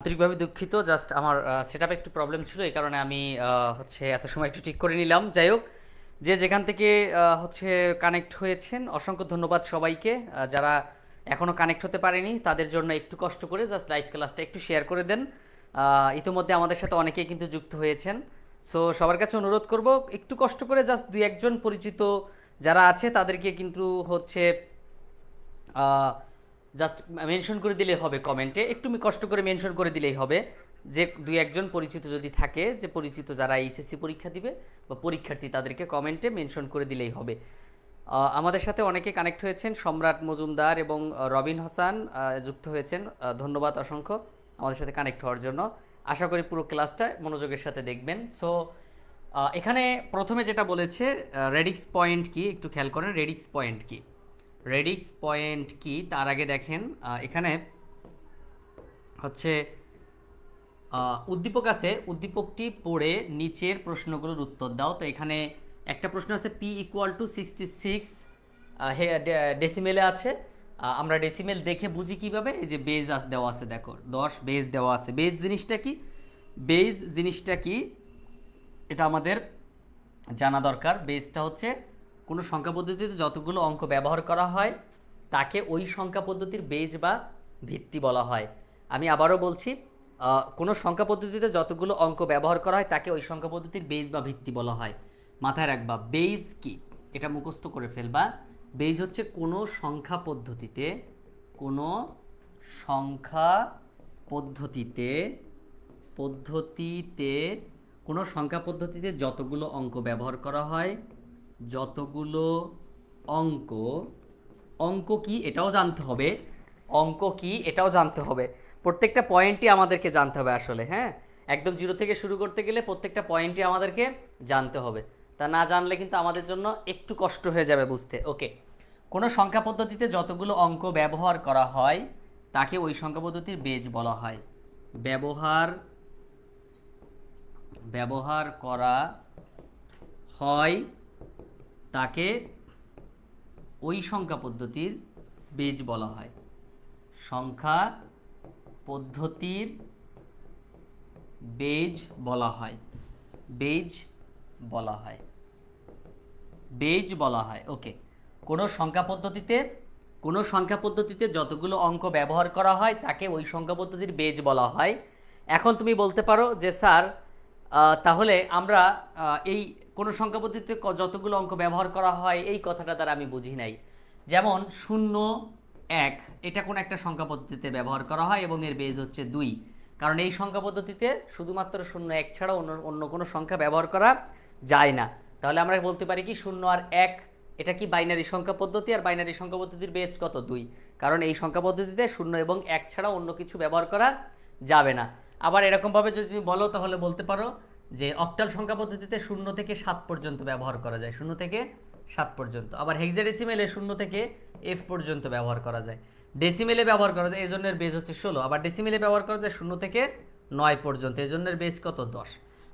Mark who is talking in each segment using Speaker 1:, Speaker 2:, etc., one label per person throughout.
Speaker 1: আন্তরিকভাবে দুঃখিত, জাস্ট আমার সেটআপে একটু প্রবলেম ছিল, এই কারণে আমি হচ্ছে এত সময় একটু ঠিক করে নিলাম। যাই হোক, যে যেখান থেকে হচ্ছে কানেক্ট হয়েছেন অসংখ্য ধন্যবাদ সবাইকে। যারা এখনও কানেক্ট হতে পারেনি তাদের জন্য একটু কষ্ট করে জাস্ট লাইভ ক্লাসটা একটু শেয়ার করে দেন। ইতিমধ্যে আমাদের সাথে অনেকেই কিন্তু যুক্ত হয়েছেন। সো সবার কাছে অনুরোধ করব একটু কষ্ট করে জাস্ট দুই একজন পরিচিত যারা আছে তাদেরকে কিন্তু হচ্ছে জাস্ট মেনশন করে দিলেই হবে, কমেন্টে একটু কষ্ট করে মেনশন করে দিলেই হবে যে দুই একজন পরিচিত যদি থাকে, যে পরিচিত যারা এইচএসসি পরীক্ষা দিবে বা পরীক্ষার্থী, তাদেরকে কমেন্টে মেনশন করে দিলেই হবে। আমাদের সাথে অনেকে কানেক্ট হয়েছেন, সম্রাট মজুমদার এবং রবিন হাসান যুক্ত হয়েছেন। ধন্যবাদ অসংখ্য আমাদের সাথে কানেক্ট হওয়ার জন্য। আশা করি পুরো ক্লাসটা মনোযোগের সাথে দেখবেন। সো এখানে প্রথমে যেটা বলেছে রেডিক্স পয়েন্ট কি, একটু খেয়াল করেন রেডিক্স পয়েন্ট কি। রেডিক্স পয়েন্ট কি তার আগে দেখেন এখানে হচ্ছে উদ্দীপক আছে, উদ্দীপকটি পড়ে নিচের প্রশ্নগুলোর উত্তর দাও। তো এখানে একটা প্রশ্ন আছে পি ইকুয়াল টু 66 ডেসিমেলে আছে। আমরা ডেসিমেল দেখে বুঝি কিভাবে, এই যে বেজ দেওয়া আছে, দেখো 10 বেজ দেওয়া আছে। বেজ জিনিসটা কি, বেজ জিনিসটা কি এটা আমাদের জানা দরকার। বেজটা হচ্ছে কোনো সংখ্যা পদ্ধতিতে যতগুলো অঙ্ক ব্যবহার করা হয় তাকে ওই সংখ্যা পদ্ধতির বেজ বা ভিত্তি বলা হয়। আমি আবারও বলছি, কোনো সংখ্যা পদ্ধতিতে যতগুলো অঙ্ক ব্যবহার করা হয় তাকে ওই সংখ্যা পদ্ধতির বেজ বা ভিত্তি বলা হয়। মাথায় রাখবা বেজ কি, এটা মুখস্থ করে ফেলবা। বেজ হচ্ছে কোনো সংখ্যা পদ্ধতিতে, কোনো সংখ্যা পদ্ধতিতে পদ্ধতিতে কোনো সংখ্যা পদ্ধতিতে যতগুলো অঙ্ক ব্যবহার করা হয়, যতগুলো অঙ্ক, অঙ্ক কি এটাও জানতে হবে, অঙ্ক কি এটাও জানতে হবে। প্রত্যেকটা পয়েন্টই আমাদেরকে জানতে হবে আসলে। হ্যাঁ, একদম জিরো থেকে শুরু করতে গেলে প্রত্যেকটা পয়েন্টই আমাদেরকে জানতে হবে। তা না জানলে কিন্তু আমাদের জন্য একটু কষ্ট হয়ে যাবে বুঝতে। ওকে, কোনো সংখ্যা পদ্ধতিতে যতগুলো অঙ্ক ব্যবহার করা হয় তাকে ওই সংখ্যা পদ্ধতির বেজ বলা হয়। ব্যবহার করা হয় তাকে ওই সংখ্যা পদ্ধতির বেজ বলা হয়। সংখ্যা পদ্ধতির বেজ বলা হয়, বেজ বলা হয়, বেজ বলা হয়। ওকে, কোনো সংখ্যা পদ্ধতিতে যতগুলো অঙ্ক ব্যবহার করা হয় তাকে ওই সংখ্যা পদ্ধতির বেজ বলা হয়। এখন তুমি বলতে পারো যে স্যার তাহলে আমরা এই কোনো সংখ্যা পদ্ধতিতে যতগুলো অঙ্ক ব্যবহার করা হয় এই কথাটা দ্বারা আমি বুঝি নাই। যেমন 0, 1 এটা কোন একটা সংখ্যা পদ্ধতিতে ব্যবহার করা হয় এবং এর বেজ হচ্ছে 2, কারণ এই সংখ্যা পদ্ধতিতে শুধুমাত্র 0, 1 ছাড়া অন্য কোনো সংখ্যা ব্যবহার করা যায় না। তাহলে আমরা বলতে পারি কি 0 আর 1 এটা কি বাইনারি সংখ্যা পদ্ধতি, আর বাইনারি সংখ্যা পদ্ধতির বেজ কত, 2, কারণ এই সংখ্যা পদ্ধতিতে 0 এবং 1 ছাড়া অন্য কিছু ব্যবহার করা যাবে না। আবার এরকমভাবে যদি বলো তাহলে বলতে পারো যে অক্টাল সংখ্যা পদ্ধতিতে 0 থেকে 7 পর্যন্ত ব্যবহার করা যায়, 0 থেকে 7 পর্যন্ত। আবার হেক্সাডেসিমেলে 0 থেকে f পর্যন্ত ব্যবহার করা যায়। ডেসিমেলে ব্যবহার করা যায়, এই জন্য বেজ হচ্ছে 16। আবার ডেসিমেলে ব্যবহার করা যায় 0 থেকে 9 পর্যন্ত, এই জন্য বেজ কত, 10।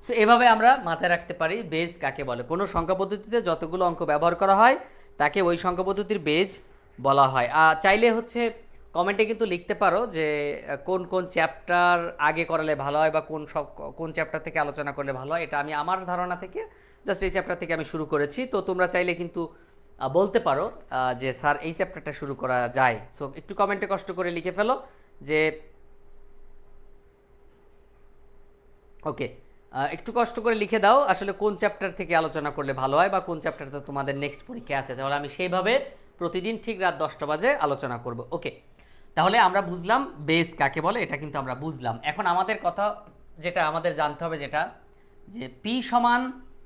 Speaker 1: সো এভাবে আমরা মাথায় রাখতে পারি বেজ কাকে বলে। কোনো সংখ্যা পদ্ধতিতে যতগুলো অঙ্ক ব্যবহার করা হয় তাকে ওই সংখ্যা পদ্ধতির বেজ বলা হয়। চাইলে হচ্ছে কমেন্টে কিন্তু লিখতে পারো যে কোন কোন চ্যাপ্টার আগে করালে ভালো হয় বা কোন চ্যাপ্টার থেকে আলোচনা করলে ভালো হয়। এটা আমি আমার ধারণা থেকে জাস্ট এই চ্যাপ্টার থেকে আমি শুরু করেছি। তো তোমরা চাইলে কিন্তু বলতে পারো যে স্যার এই চ্যাপ্টারটা শুরু করা যায়। সো একটু কমেন্টে কষ্ট করে লিখে ফেলো যে ওকে, একটু কষ্ট করে লিখে দাও আসলে কোন চ্যাপ্টার থেকে আলোচনা করলে ভালো হয় বা কোন চ্যাপ্টারটা তোমাদের নেক্সট পরীক্ষা আছে, তাহলে আমি সেইভাবে প্রতিদিন ঠিক রাত 10টা বাজে আলোচনা করব। ওকে, তাহলে আমরা বুঝলাম বেস কাকে বলে, এটা কিন্তু আমরা বুঝলাম। এখন আমাদের কথা যেটা আমাদের জানতে হবে যেটা, যে পি সমান,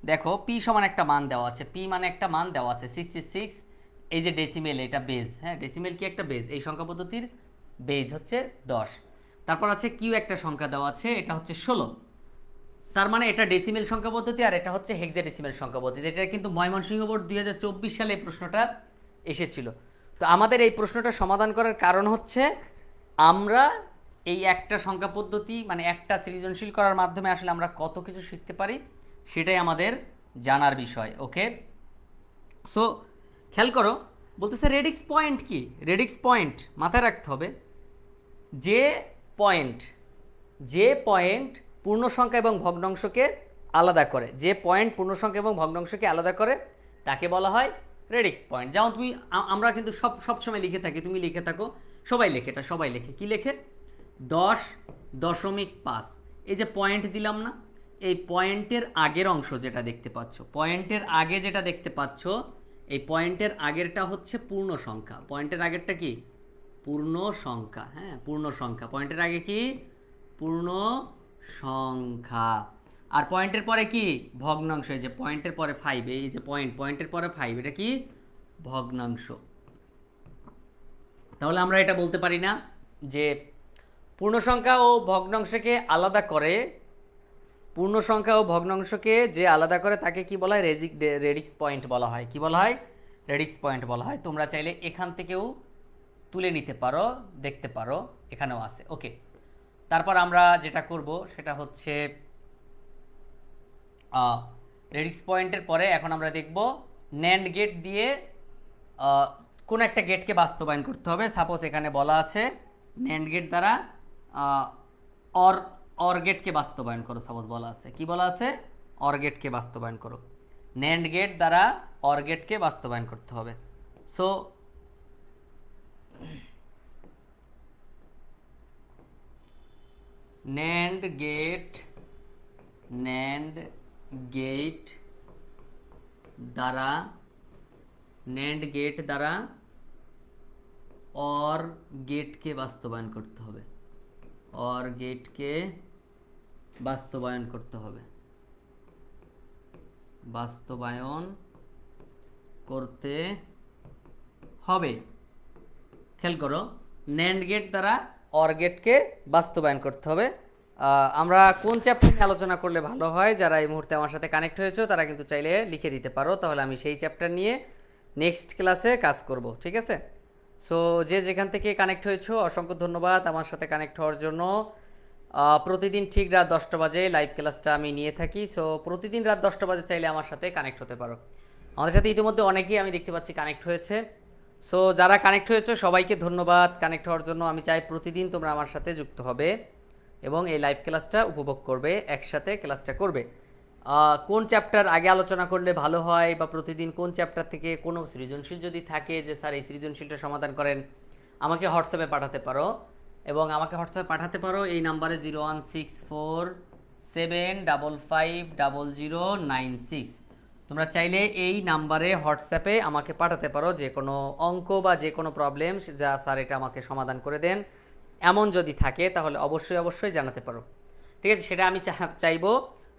Speaker 1: দেখো পি সমান একটা মান দেওয়া আছে, পি মানে একটা মান দেওয়া আছে 66, এই যে ডেসিমেল এটা বেজ। হ্যাঁ, ডেসিমেল কি একটা বেজ, এই সংখ্যা পদ্ধতির বেজ হচ্ছে 10। তারপর আছে কিউ একটা সংখ্যা দেওয়া আছে, এটা হচ্ছে 16। তার মানে এটা ডেসিমেল সংখ্যা পদ্ধতি আর এটা হচ্ছে হেক্সাডেসিমেল সংখ্যা পদ্ধতি। এটা কিন্তু ময়মনসিংহ বোর্ড 2024 সালে এই প্রশ্নটা এসেছিল। তো আমাদের এই প্রশ্নটা সমাধান করার কারণ হচ্ছে আমরা এই একটা সংখ্যা পদ্ধতি মানে একটা সৃজনশীল করার মাধ্যমে আসলে আমরা কত কিছু শিখতে পারি সেটাই আমাদের জানার বিষয়। ওকে, সো খেয়াল করো, বলতেছে রেডিক্স পয়েন্ট কি। রেডিক্স পয়েন্ট মাথায় রাখতে হবে, যে পয়েন্ট যে পয়েন্ট পূর্ণ সংখ্যা এবং ভগ্নাংশকে আলাদা করে, যে পয়েন্ট পূর্ণ সংখ্যা এবং ভগ্নাংশকে আলাদা করে তাকে বলা হয় রেডিক্স পয়েন্ট। যেমন তুমি, আমরা কিন্তু সবসময় লিখে থাকি, তুমি লিখে থাকো, সবাই লেখে, এটা সবাই লেখে, কি লেখে 10.5। এই যে পয়েন্ট দিলাম না, এই পয়েন্টের আগের অংশ যেটা দেখতে পাচ্ছ, পয়েন্টের আগে যেটা দেখতে পাচ্ছ, এই পয়েন্টের আগেরটা হচ্ছে পূর্ণ সংখ্যা। পয়েন্টের আগেরটা কি পূর্ণ সংখ্যা, হ্যাঁ পূর্ণ সংখ্যা। পয়েন্টের আগে কি পূর্ণ সংখ্যা, আর পয়েন্টের পরে কি ভগ্নাংশ। এই যে পয়েন্টের পরে 5, এই যে পয়েন্টের পরে 5, এটা কি ভগ্নাংশ। তাহলে আমরা এটা বলতে পারি না যে পূর্ণ সংখ্যা ও ভগ্নাংশকে আলাদা করে, পূর্ণ সংখ্যা ও ভগ্নাংশকে যে আলাদা করে তাকে কি বলা হয় রেডিক্স পয়েন্ট বলা হয়। কি বলা হয় রেডিক্স পয়েন্ট বলা হয়। তোমরা চাইলে এখান থেকেও তুলে নিতে পারো, দেখতে পারো, এখানেও আছে। ওকে, তারপর আমরা যেটা করব সেটা হচ্ছে রেডিক্স পয়েন্টের পরে এখন আমরা দেখব ন্যান্ড গেট দিয়ে কোন একটা গেটকে বাস্তবায়ন করতে হবে। সাপোজ এখানে বলা আছে ন্যান্ড গেট দ্বারা অর গেটকে বাস্তবায়ন করো। সাপোজ বলা আছে, কি বলা আছে অর গেটকে বাস্তবায়ন করো। ন্যান্ড গেট দ্বারা অর গেটকে বাস্তবায়ন করতে হবে। সো ন্যান্ড গেট দ্বারা অর গেটকে বাস্তবায়ন করতে হবে। অর গেটকে বাস্তবায়ন করতে হবে, বাস্তবায়ন করতে হবে। খেয়াল করো, ন্যান্ড গেট দ্বারা অর গেটকে বাস্তবায়ন করতে হবে। আমরা কোন চ্যাপ্টার নিয়ে আলোচনা করলে ভালো হয়, যারা এই মুহূর্তে আমার সাথে কানেক্ট হয়েছে তারা কিন্তু চাইলে লিখে দিতে পারো, তাহলে আমি সেই চ্যাপ্টার নিয়ে নেক্সট ক্লাসে কাজ করব, ঠিক আছে। সো যে যেখান থেকে কানেক্ট হয়েছো অসংখ্য ধন্যবাদ আমার সাথে কানেক্ট হওয়ার জন্য। প্রতিদিন ঠিক রাত 10টা বাজে লাইভ ক্লাসটা আমি নিয়ে থাকি। সো প্রতিদিন রাত 10টা বাজে চাইলে আমার সাথে কানেক্ট হতে পারো। আমাদের সাথে ইতিমধ্যে অনেকেই আমি দেখতে পাচ্ছি কানেক্ট হয়েছে। সো যারা কানেক্ট হয়েছে সবাইকে ধন্যবাদ কানেক্ট হওয়ার জন্য। আমি চাই প্রতিদিন তোমরা আমার সাথে যুক্ত হবে এবং এই লাইভ ক্লাসটা উপভোগ করবে, একসাথে ক্লাসটা করবে। কোন চ্যাপ্টার আগে আলোচনা করলে ভালো হয়, বা প্রতিদিন কোন চ্যাপ্টার থেকে কোনো সৃজনশীল যদি থাকে যে স্যার এই সৃজনশীলটা সমাধান করেন, আমাকে হোয়াটসঅ্যাপে পাঠাতে পারো। এবং আমাকে হোয়াটসঅ্যাপে পাঠাতে পারো এই নাম্বারে 01647550096। তোমরা চাইলে এই নাম্বারে হোয়াটসঅ্যাপে আমাকে পাঠাতে পারো যে কোনো অঙ্ক বা যে কোনো প্রবলেম, যা স্যার এটা আমাকে সমাধান করে দেন, এমন যদি থাকে তাহলে অবশ্যই জানাতে পারো, ঠিক আছে। সেটা আমি চাইবো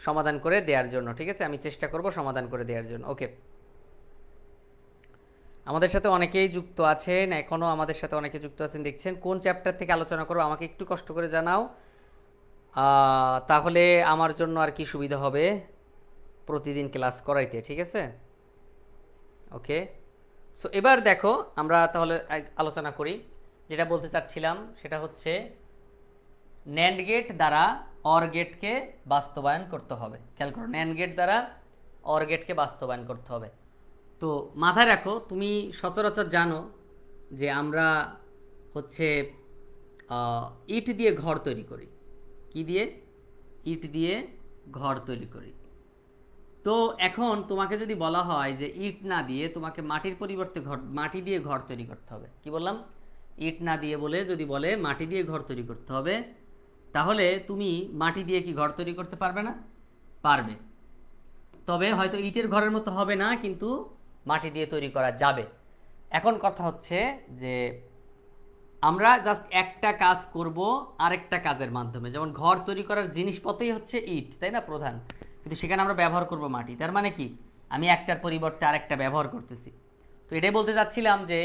Speaker 1: সমাধান করে দেওয়ার জন্য, ঠিক আছে। আমি চেষ্টা করব সমাধান করে দেওয়ার জন্য। ওকে, আমাদের সাথে অনেকেই যুক্ত আছেন, এখনও আমাদের সাথে অনেকে যুক্ত আছেন দেখছেন। কোন চ্যাপ্টার থেকে আলোচনা করবো আমাকে একটু কষ্ট করে জানাও, তাহলে আমার জন্য আর কি সুবিধা হবে প্রতিদিন ক্লাস করাইতে, ঠিক আছে। ওকে, সো এবার দেখো আমরা তাহলে আলোচনা করি। যেটা বলতে চাচ্ছিলাম সেটা হচ্ছে ন্যান্ড গেট দ্বারা অর গেটকে বাস্তবায়ন করতে হবে। খেয়াল করো, ন্যান্ড গেট দ্বারা অর গেটকে বাস্তবায়ন করতে হবে। তো মাথায় রাখো, তুমি সচরাচর জানো যে আমরা হচ্ছে ইট দিয়ে ঘর তৈরি করি। কি দিয়ে? ইট দিয়ে ঘর তৈরি করি। তো এখন তোমাকে যদি বলা হয় যে ইট না দিয়ে তোমাকে মাটির পরিবর্তে মাটি দিয়ে ঘর তৈরি করতে হবে, কি বললাম? ইট না দিয়ে বলে যদি বলে মাটি দিয়ে ঘর তৈরি করতে হবে, তাহলে তুমি মাটি দিয়ে কি ঘর তৈরি করতে পারবে না? পারবে। তবে হয়তো ইটের ঘরের মতো হবে না, কিন্তু মাটি দিয়ে তৈরি করা যাবে। এখন কথা হচ্ছে যে আমরা জাস্ট একটা কাজ করব আরেকটা কাজের মাধ্যমে। যেমন ঘর তৈরি করার জিনিসপত্রই হচ্ছে ইট, তাই না, প্রধান, কিন্তু সেখানে আমরা ব্যবহার করব মাটি। তার মানে কি, আমি একটার পরিবর্তে আরেকটা ব্যবহার করতেছি। তো এটাই বলতে চাচ্ছিলাম যে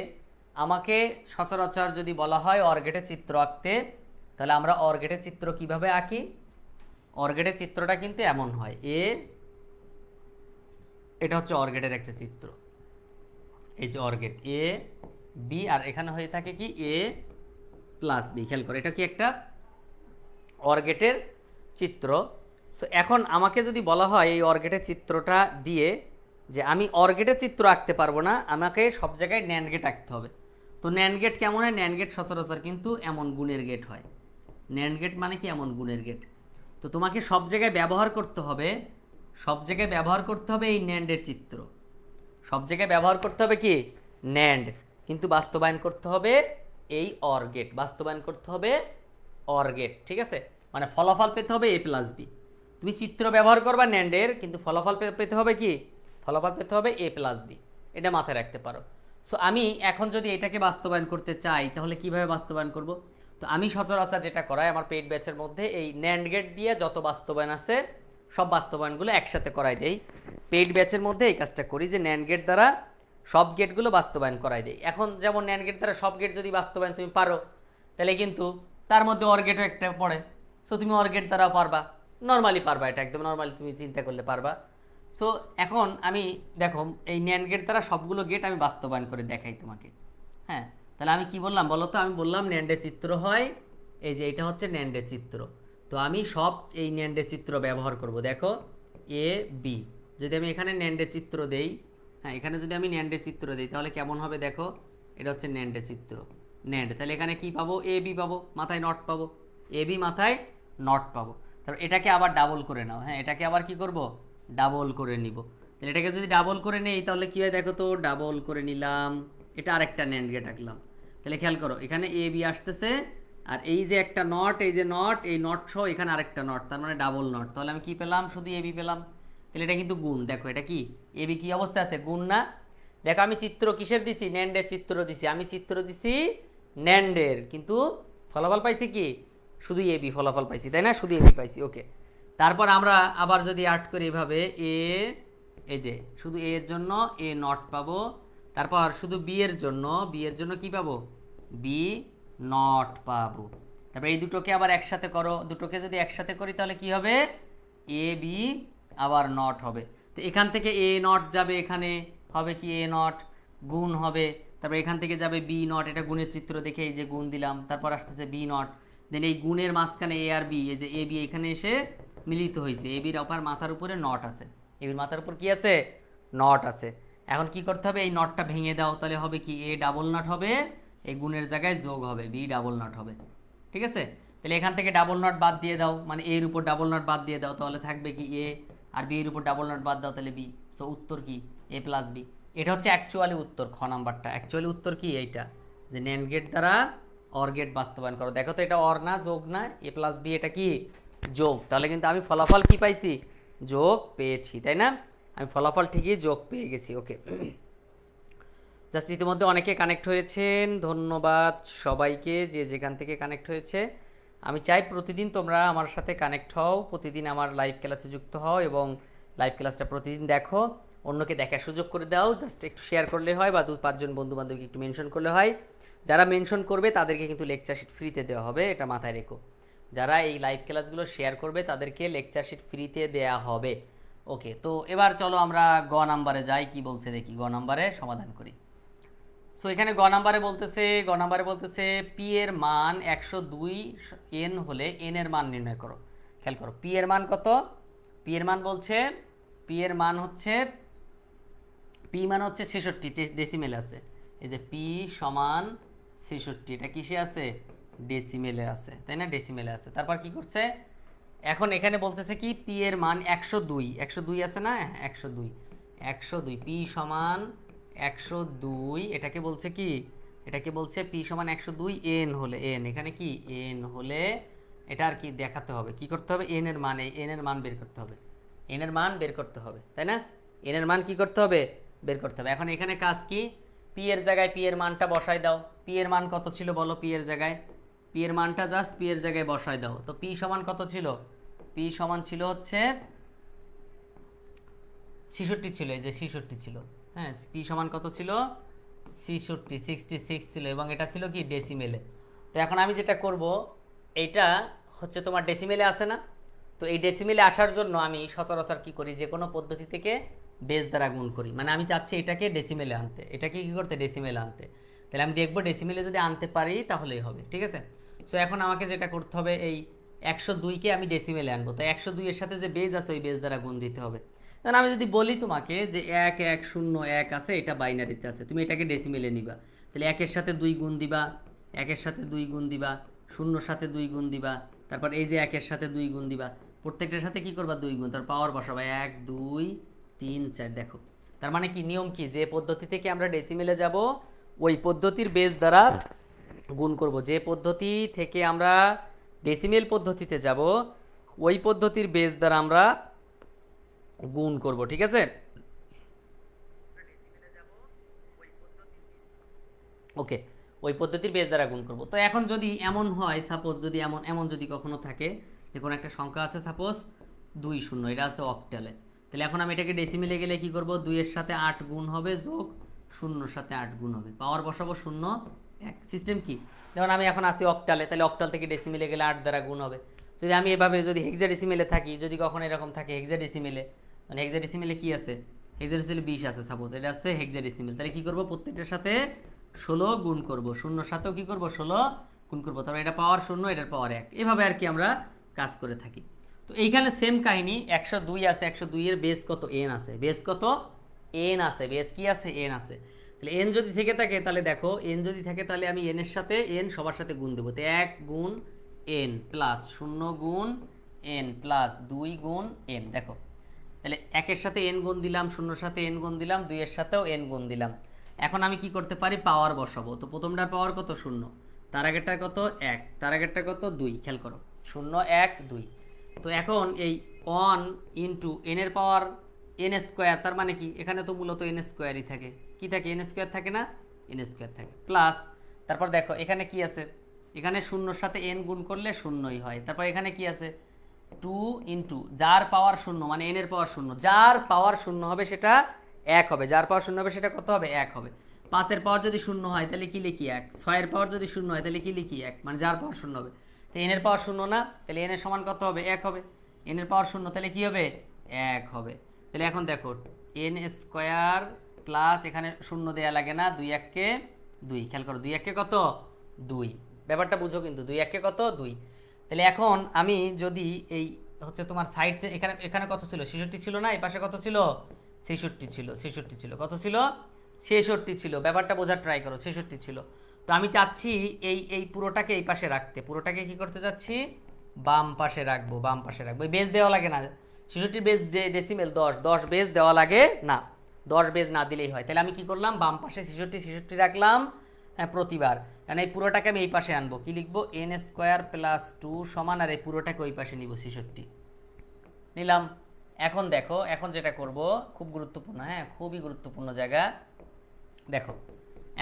Speaker 1: আমাকে সচরাচর যদি বলা হয় অর্গেটে চিত্র আঁকতে, তাহলে আমরা অর্গেটে চিত্র কিভাবে আঁকি? অর্গেটে চিত্রটা কিন্তু এমন হয়, এটা হচ্ছে অর্গেটের একটা চিত্র। এই যে অর্গেট এ বি, আর এখানে হয়ে থাকে কি এ প্লাস বি। খেয়াল করে, এটা কি একটা অর্গেটের চিত্র। সো এখন আমাকে যদি বলা হয় এই অর্গেটের চিত্রটা দিয়ে যে আমি অর্গেটের চিত্র আঁকতে পারবো না, আমাকে সব জায়গায় ন্যান্ড গেট আঁকতে হবে। তো ন্যান্ড গেট কেমন হয়? ন্যান্ড গেট সচরাচর কিন্তু এমন গুণের গেট হয়। ন্যান্ড গেট মানে কি এমন গুণের গেট। তো তোমাকে সব জায়গায় ব্যবহার করতে হবে, সব জায়গায় ব্যবহার করতে হবে এই ন্যান্ডের চিত্র, সব জায়গায় ব্যবহার করতে হবে কি ন্যান্ড, কিন্তু বাস্তবায়ন করতে হবে এই অর গেট, বাস্তবায়ন করতে হবে অর গেট, ঠিক আছে। মানে ফলাফল পেতে হবে এ প্লাস বি। তুমি চিত্র ব্যবহার করবা ন্যান্ডের, কিন্তু ফলাফল পেতে হবে কি, ফলাফল পেতে হবে এ প্লাস বি, এটা মাথায় রাখতে পারো। সো আমি এখন যদি এটাকে বাস্তবায়ন করতে চাই তাহলে কিভাবে বাস্তবায়ন করব। তো আমি সচরাচর যেটা করাই আমার পেইড ব্যাচের মধ্যে এই ন্যান্ড গেট দিয়ে যত বাস্তবায়ন আছে সব বাস্তবায়নগুলো একসাথে করাই দেই। পেইড ব্যাচের মধ্যে এই কাজটা করি যে ন্যান্ড গেট দ্বারা সব গেটগুলো বাস্তবায়ন করাই দেই। এখন যেমন ন্যান্ড গেট দ্বারা সব গেট যদি বাস্তবায়ন তুমি পারো, তাহলে কিন্তু তার মধ্যে অর গেটও একটা পড়ে, সো তুমি অর গেট দ্বারাও পারবা, নর্মালি পারবা, এটা একদম নর্মালি তুমি চিন্তা করলে পারবা। সো এখন আমি দেখো এই ন্যান্ড গেট দ্বারা সবগুলো গেট আমি বাস্তবায়ন করে দেখাই তোমাকে। হ্যাঁ, তাহলে আমি কি বললাম বলো তো, আমি বললাম ন্যান্ডের চিত্র হয় এই যে এটা হচ্ছে ন্যান্ডের চিত্র। তো আমি সব এই ন্যান্ডের চিত্র ব্যবহার করব। দেখো এ বি, যদি আমি এখানে ন্যান্ডের চিত্র দেই, হ্যাঁ এখানে যদি আমি ন্যান্ডের চিত্র দিই তাহলে কেমন হবে দেখো, এটা হচ্ছে ন্যান্ডের চিত্র, ন্যান্ড, তাহলে এখানে কি পাবো এ বি পাবো, মাথায় নট পাবো, এ বি মাথায় নট পাবো। তারপর এটাকে আবার ডাবল করে নাও, হ্যাঁ এটাকে আবার কি করব ডাবল করে নিব। তাহলে এটাকে যদি ডাবল করে নেই তাহলে কি হয় দেখো তো, ডাবল করে নিলাম, এটা আরেকটা ন্যান্ড গেট আঁকলাম। তাহলে খেয়াল করো এখানে এ বি আসতেছে, আর এই যে একটা নট, এই যে নট, এই নট সহ এখানে আরেকটা নট, তার মানে ডাবল নট। তাহলে আমি কি পেলাম, শুধু এ বি পেলাম। তাহলে এটা কিন্তু গুণ, দেখো এটা কি এ বি কি অবস্থা আছে, গুণ না। দেখো আমি চিত্র কিসের দিছি, ন্যান্ডের চিত্র দিছি, আমি চিত্র দিছি ন্যান্ডের, কিন্তু ফলাফল পাইছি কি শুধু এ বি ফলাফল পাইছি, তাই না, শুধু এ বি পাইছি। ওকে, তারপর আমরা আবার যদি আর্ট করি এভাবে এ, এই যে শুধু এ এর জন্য এ নট পাবো, তারপর শুধু বি এর জন্য কি পাবো, বি নট পাবো। তারপর এই দুটোকে আবার একসাথে করো, দুটোকে যদি একসাথে করি তাহলে কি হবে, এ বি আবার নট হবে। তো এখান থেকে এ নট যাবে, এখানে হবে কি এ নট, গুণ হবে, তারপর এখান থেকে যাবে বি নট, এটা গুণের চিত্র দেখে এই যে গুণ দিলাম, তারপর আসতেছে বি নট, দেন এই গুণের মাঝখানে এ আর বি, এই যে এ বি এখানে এসে মিলিত হয়েছে, এ বির অপার মাথার উপরে নট আছে, এ বির মাথার উপর কি আছে, নট আছে। এখন কি করতে হবে, এই নটটা ভেঙে দাও, তাহলে হবে কি এ ডাবল নট হবে, এই গুণের জায়গায় যোগ হবে, বি ডাবল নট হবে, ঠিক আছে। তাহলে এখান থেকে ডাবল নট বাদ দিয়ে দাও, মানে এর উপর ডাবল নট বাদ দিয়ে দাও, তাহলে থাকবে কি এ, আর বি এর উপর ডাবল নট বাদ দাও তাহলে বি, সো উত্তর কি এ প্লাস বি। এটা হচ্ছে অ্যাকচুয়ালি উত্তর, খ নাম্বারটা অ্যাকচুয়ালি উত্তর কি এইটা, যে ন্যান্ড গেট দ্বারা অর গেট বাস্তবায়ন করো। দেখো তো এটা অর না যোগ না, এ প্লাস বি এটা কি যোগ, তাহলে কিন্তু আমি ফলাফল কি পাইছি, যোগ পেয়েছি, তাই না, আমি ফলাফল ঠিকই যোগ পেয়ে গেছি। ওকে, জাস্ট ইতিমধ্যে অনেকে কানেক্ট হয়েছেন, ধন্যবাদ সবাইকে যে যেখান থেকে কানেক্ট হয়েছে। আমি চাই প্রতিদিন তোমরা আমার সাথে কানেক্ট হও, প্রতিদিন আমার লাইভ ক্লাসে যুক্ত হও এবং লাইভ ক্লাসটা প্রতিদিন দেখো, অন্যকে দেখার সুযোগ করে দাও, জাস্ট একটু শেয়ার করলে হয় বা 2-5 জন বন্ধু বান্ধবকে একটু মেনশন করলে হয়। যারা মেনশন করবে তাদেরকে কিন্তু লেকচার শিট ফ্রিতে দেওয়া হবে, এটা মাথায় রেখো। যারা এই লাইভ ক্লাসগুলো শেয়ার করবে তাদেরকে লেকচার শিট ফ্রিতে দেওয়া হবে। ওকে, তো এবার চলো আমরা গ নাম্বারে যাই, কি বলছে দেখি, গ নাম্বারে সমাধান করি। সো এখানে গ নাম্বারে বলতেছে পি এর মান 102 এন হলে এন এর মান নির্ণয় করো। খেয়াল করো পি এর মান কত, পি এর মান বলছে, পি এর মান হচ্ছে, পি মান হচ্ছে 66 ডেসিমেলে আছে, এই যে পি সমান 66, এটা কিসে আছে, ডেসিমেলে আছে, তাই না, ডেসিমেলে আছে। তারপর কি করছে, এখন এখানে বলতেছে কি পি এর মান 102 আছে না, 102 পি সমান 102, এটাকে বলছে কি, এটাকে বলছে পি সমান 102 এন হলে, এন এখানে কি এন হলে এটা আর কি দেখাতে হবে, কি করতে হবে, এন এর মান, এন এর মান বের করতে হবে, এন এর মান বের করতে হবে, তাই না, এন এর মান কি করতে হবে, বের করতে হবে। এখন এখানে কাজ কি, পি এর জায়গায় পি এর মানটা বসাই দাও, পি এর মান কত ছিল বলো, পি এর জায়গায়, পি এর মানটা জাস্ট পি এর জায়গায় বসাই দাও। তো পি সমান কত ছিল, পি সমান ছিল হচ্ছে 66 ছিল, এই যে 66 ছিল, হ্যাঁ পি সমান কত ছিল, 66 ছিল, এবং এটা ছিল কি ডেসিমেলে। তো এখন আমি যেটা করব, এইটা হচ্ছে তোমার ডেসিমেলে আসে না, তো এই ডেসিমেলে আসার জন্য আমি সচরাচর কি করি, যে কোনো পদ্ধতি থেকে বেস দ্বারা গুণ করি, মানে আমি চাচ্ছি এটাকে ডেসিমেলে আনতে, এটাকে কি করতে, ডেসিমেলে আনতে। তাহলে আমি দেখবো ডেসিমেলে যদি আনতে পারি তাহলেই হবে, ঠিক আছে। সো এখন আমাকে যেটা করতে হবে, এই 102কে আমি ডেসিমেলে আনবো, তো 102 এর সাথে যে বেস আছে ওই বেস দ্বারা গুণ দিতে হবে। তাহলে আমি যদি বলি তোমাকে যে 1101 আছে, এটা বাইনারিতে আছে, তুমি এটাকে ডেসিমেলে নিবা, তাহলে 1 এর সাথে 2 গুণ দিবা, 1 এর সাথে 2 গুণ দিবা, শূন্যর সাথে 2 গুণ দিবা, তারপর এই যে 1 এর সাথে 2 গুণ দিবা, প্রত্যেকটার সাথে কি করবা 2 গুণ, তার পাওয়ার বসাবা 1 2 3 4। দেখো তার মানে কি নিয়ম কি, যে পদ্ধতি থেকে আমরা ডেসিমেলে যাব ওই পদ্ধতির বেস দ্বারা গুণ করব। যে পদ্ধতি থেকে আমরা ডেসিমেল পদ্ধতিতে যাব ওই পদ্ধতির বেস দ্বারা আমরা গুণ করব, ঠিক আছে। ওকে, ওই পদ্ধতির বেস দ্বারা গুণ করব। তো এখন যদি এমন হয়, সাপোজ যদি এমন এমন যদি কখনো থাকে যে কোনো একটা সংখ্যা আছে, সাপোজ 2 0, এটা আছে অক্টালে, তাহলে এখন আমি এটাকে ডেসিমেলে গেলে কি করব, 2 এর সাথে 8 গুণ হবে যোগ 0 সাথে 8 গুণ হবে, পাওয়ার বসাবো 0 1। সিস্টেম কি, যেমন আমি এখন আসি অক্টালে, তাহলে অক্টাল থেকে ডেসিমেলে গেলে 8 দ্বারা গুণ হবে। যদি আমি এভাবে যদি হেক্সাডেসিমেলে থাকি, যদি কখনো এরকম থাকে হেক্সাডেসিমেলে, মানে হেক্সাডেসিমেলে কি আছে, হেক্সাডেসিমেলে 20 আছে সাপোজ, এটা আছে হেক্সাডেসিমেল, তাহলে কি করব, প্রত্যেকটার সাথে 16 গুণ করব, 0 সাথেও কি করব 16 গুণ করব, তারপর এটা পাওয়ার 0 এটার পাওয়ার 1, এভাবে আর কি আমরা কাজ করে থাকি। তো এইখানে সেম কাহিনী, 102 আছে, 102 এর বেস কত, n আছে, বেস কত n আছে, বেস কি আছে n আছে। তাহলে n যদি থেকে থাকে, তাহলে দেখো n যদি থাকে তাহলে আমি n এর সাথে n সবার সাথে গুণ দেবো, তো 1 গুণ n প্লাস 0 গুণ n প্লাস 2 গুণ n। দেখো তাহলে 1 এর সাথে n গুণ দিলাম, 0 এর সাথে n গুণ দিলাম, 2 এর সাথেও n গুণ দিলাম। এখন আমি কি করতে পারি, পাওয়ার বসাবো। তো প্রথমটার পাওয়ার কত 0, তার আগেরটা কত 1, তার আগেরটা কত 2, খেয়াল করো 0 1 2। তো এখন এই 1 ইন্টু n এর পাওয়ার n স্কোয়ার, তার মানে কি এখানে তো মূলত n স্কোয়ারই থাকে, কি থাকে n স্কোয়ার থাকে না, n স্কোয়ার থাকে, প্লাস তারপর দেখো এখানে কি আছে, এখানে 0 সাথে n গুণ করলে 0ই হয়, তারপর এখানে কি আছে 2 ইন্টু যার পাওয়ার 0, মানে n এর পাওয়ার 0, যার পাওয়ার 0 হবে সেটা 1 হবে, যার পাওয়ার 0 হবে সেটা কত হবে 1 হবে। 5 এর পাওয়ার যদি 0 হয় তাহলে কি লিখি 1, 6 এর পাওয়ার যদি 0 হয় তাহলে কি লিখি 1, মানে যার পাওয়ার 0 হবে। তো n এর পাওয়ার 0 না, তাহলে n এর সমান কত হবে 1 হবে, n এর পাওয়ার 0 তাহলে কি হবে 1 হবে। তাহলে এখন দেখো n স্কয়ার প্লাস এখানে 0 দেয়া লাগে না, 2 1 কে 2, খেয়াল করো 2 1 কে কত 2, ব্যাপারটা বুঝো কিন্তু, 2 1 কে কত 2। তাহলে এখন আমি যদি এই হচ্ছে তোমার সাইড, এখানে এখানে কত ছিল 66 ছিল না, এই পাশে কত ছিল 66 ছিল, 66 ছিল, কত ছিল 66 ছিল, ব্যাপারটা বোঝার ট্রাই করো, 66 ছিল। তো আমি চাচ্ছি এই পুরোটাকে এই পাশে রাখতে, পুরোটাকে কি করতে চাচ্ছি বাম পাশে রাখবো, বাম পাশে রাখবো, এই বেস দেওয়া লাগে না, 66 বেস ডেসিমেল 10, 10 বেস দেওয়া লাগে না, 10 বেস না দিলেই হয়। তাহলে আমি কি করলাম, বাম পাশে 66 66 রাখলাম, হ্যাঁ প্রতিবার, কারণ এই পুরোটাকে আমি এই পাশে আনবো, কি লিখবো n স্কোয়ার প্লাস 2 সমান, আর এই পুরোটাকে ওই পাশে নিব 66 নিলাম। এখন দেখো এখন যেটা করব খুব গুরুত্বপূর্ণ, হ্যাঁ খুবই গুরুত্বপূর্ণ জায়গা, দেখো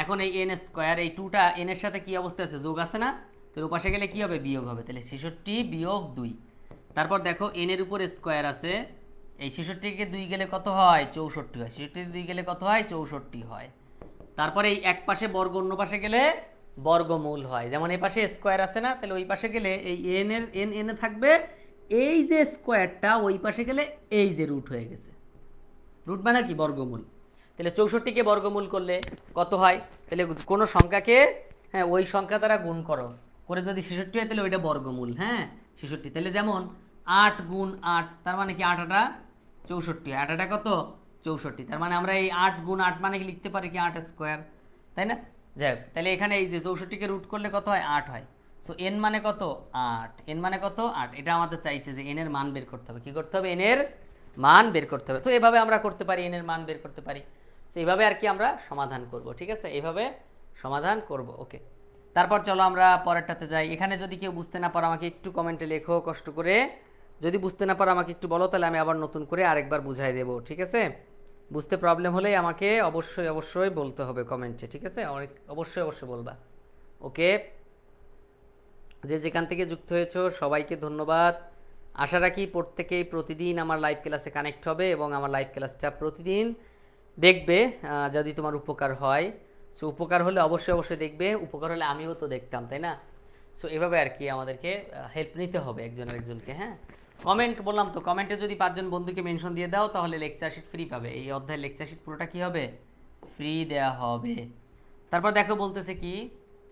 Speaker 1: এখন এই n স্কোয়ার, এই 2টা n এর সাথে কি অবস্থা আছে, যোগ আছে না, তো ওর পাশে গেলে কি হবে বিয়োগ হবে, তাহলে 66 বিয়োগ 2, তারপর দেখো n এর উপর স্কোয়ার আছে, এই 66 কে 2 গেলে কত হয় 64 হয়, 66 2 গেলে কত হয় 64 হয়। তারপরে এই এক পাশে বর্গ অন্য পাশে গেলে বর্গমূল হয়, যেমন এই পাশে স্কোয়ার আছে না, তাহলে ওই পাশে গেলে এই n এর n এ থাকবে, এই যে স্কোয়ারটা ওই পাশে গেলে এই যে রুট হয়ে গেছে, রুট মানে কি বর্গমূল। তাহলে 64 কে বর্গমূল করলে কত হয়, তাহলে কোনো সংখ্যাকে হ্যাঁ ওই সংখ্যা দ্বারা গুণ করো, করে যদি 66 হয় তাহলে ওইটা বর্গমূল, হ্যাঁ 66। তাহলে যেমন 8 গুণ 8, তার মানে কি 8 8 64, 8 8 কত 64, তার মানে আমরা এই 8 গুণ 8 মানে কি লিখতে পারি কি 8 স্কোয়ার, তাই না। যাই হোক, তাহলে এখানে এই যে 64 কে রুট করলে কত হয় 8 হয়, সো n মানে কত 8, n মানে কত 8, এটা আমাদের চাইছে যে n এর মান বের করতে হবে, কি করতে হবে n এর মান বের করতে হবে। তো এভাবে আমরা করতে পারি, n এর মান বের করতে পারি, তো এইভাবে আর কি আমরা সমাধান করব, ঠিক আছে, এইভাবে সমাধান করব। ওকে, তারপর চলো আমরা পরেরটাতে যাই। এখানে যদি কেউ বুঝতে না পারো আমাকে একটু কমেন্টে লেখো কষ্ট করে, যদি বুঝতে না পারো আমাকে একটু বলো, তাহলে আমি আবার নতুন করে আরেকবার বুঝাই দেব, ঠিক আছে। বুঝতে প্রবলেম হলে আমাকে অবশ্যই অবশ্যই বলতে হবে কমেন্টে, ঠিক আছে, অবশ্যই অবশ্যই বলবা। ওকে, যে যেখান থেকে যুক্ত হয়েছো সবাইকে ধন্যবাদ। আশা রাখি প্রত্যেকেই প্রতিদিন আমার লাইভ ক্লাসে কানেক্ট হবে এবং আমার লাইভ ক্লাসটা প্রতিদিন দেখবে, যদি তোমার উপকার হয়। সো উপকার হলে অবশ্যই অবশ্যই দেখবে, উপকার হলে আমিও তো দেখতাম, তাই না। সো এভাবে আর কি আমাদেরকে হেল্প নিতে হবে একজন আরেকজনকে, হ্যাঁ। কমেন্ট বললাম তো, কমেন্টে যদি 5 জন বন্ধুকে মেনশন দিয়ে দাও তাহলে লেকচার শিট ফ্রি পাবে, এই অধ্যায়ের লেকচার শিট পুরোটা কি হবে ফ্রি দেয়া হবে। তারপর দেখো বলতেছে কি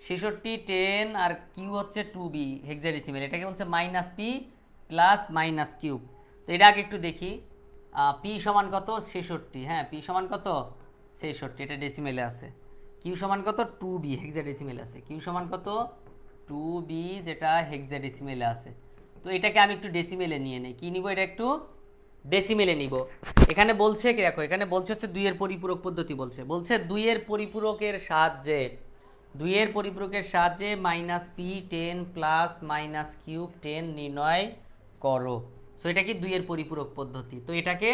Speaker 1: 66 10 আর কিউ হচ্ছে 2b হেক্সাডেসিমেল, এটাকে বলছে -p প্লাস -কিউব। তো এটা আগে একটু দেখি, p সমান কত 66, হ্যাঁ p সমান কত 66, এটা ডেসিমেলে আছে। কিউ সমান কত 2b হেক্সাডেসিমেল আছে, কিউ সমান কত 2b যেটা হেক্সাডেসিমেলে আছে। তো এটাকে আমি একটু ডেসিমেলে নিয়ে নেই। কি নিব? এটা একটু ডেসিমেলে নিব। এখানে বলছে কি দেখো, এখানে বলছে হচ্ছে 2 এর পরিপূরক পদ্ধতি বলছে 2 এর পরিপূরকের সাহায্যে -p10 প্লাস -3 নির্ণয় করো। সো এটা কি 2 এর পরিপূরক পদ্ধতি। তো এটাকে